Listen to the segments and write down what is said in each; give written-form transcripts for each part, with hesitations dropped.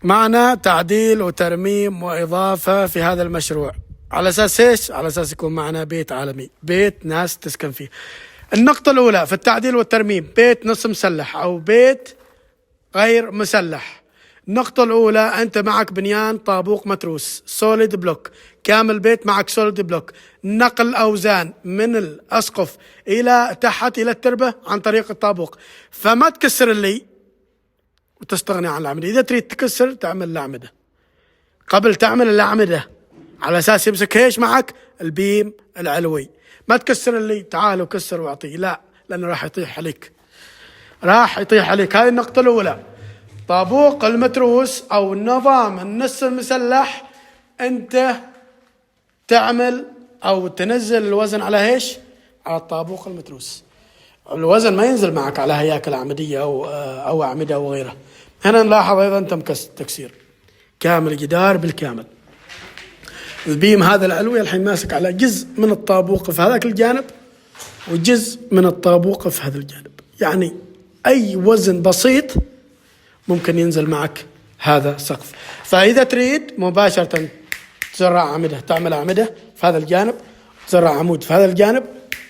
معنا تعديل وترميم وإضافة في هذا المشروع. على أساس إيش؟ على أساس يكون معنا بيت عالمي، بيت ناس تسكن فيه. النقطة الأولى في التعديل والترميم: بيت نص مسلح أو بيت غير مسلح. النقطة الأولى: أنت معك بنيان طابوق متروس سوليد بلوك كامل، بيت معك سوليد بلوك، نقل أوزان من الأسقف إلى تحت إلى التربة عن طريق الطابوق، فما تكسر اللي وتستغني عن الأعمدة. إذا تريد تكسر تعمل الأعمدة قبل تعمل الأعمدة، على أساس يمسك ايش معك؟ البيم العلوي. ما تكسر اللي تعال وكسر واعطيه، لا، لأنه راح يطيح عليك، راح يطيح عليك. هذه النقطة الأولى. طابوق المتروس أو النظام النص المسلح، أنت تعمل أو تنزل الوزن على ايش؟ على الطابوق المتروس. الوزن ما ينزل معك على هياكل أعمدية أو أعمدة أو غيرها. هنا نلاحظ أيضا تم تكسير كامل الجدار بالكامل. البيم هذا العلوي الحين ماسك على جزء من الطابوق في هذاك الجانب وجزء من الطابوق في هذا الجانب، يعني أي وزن بسيط ممكن ينزل معك هذا سقف. فإذا تريد مباشرة تزرع أعمدة، تعمل أعمدة في هذا الجانب، تزرع عمود في هذا الجانب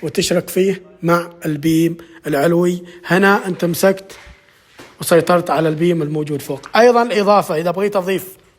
وتشرك فيه مع البيم العلوي. هنا أنت مسكت وسيطرت على البيم الموجود فوق. أيضا إضافة: إذا بغيت أضيف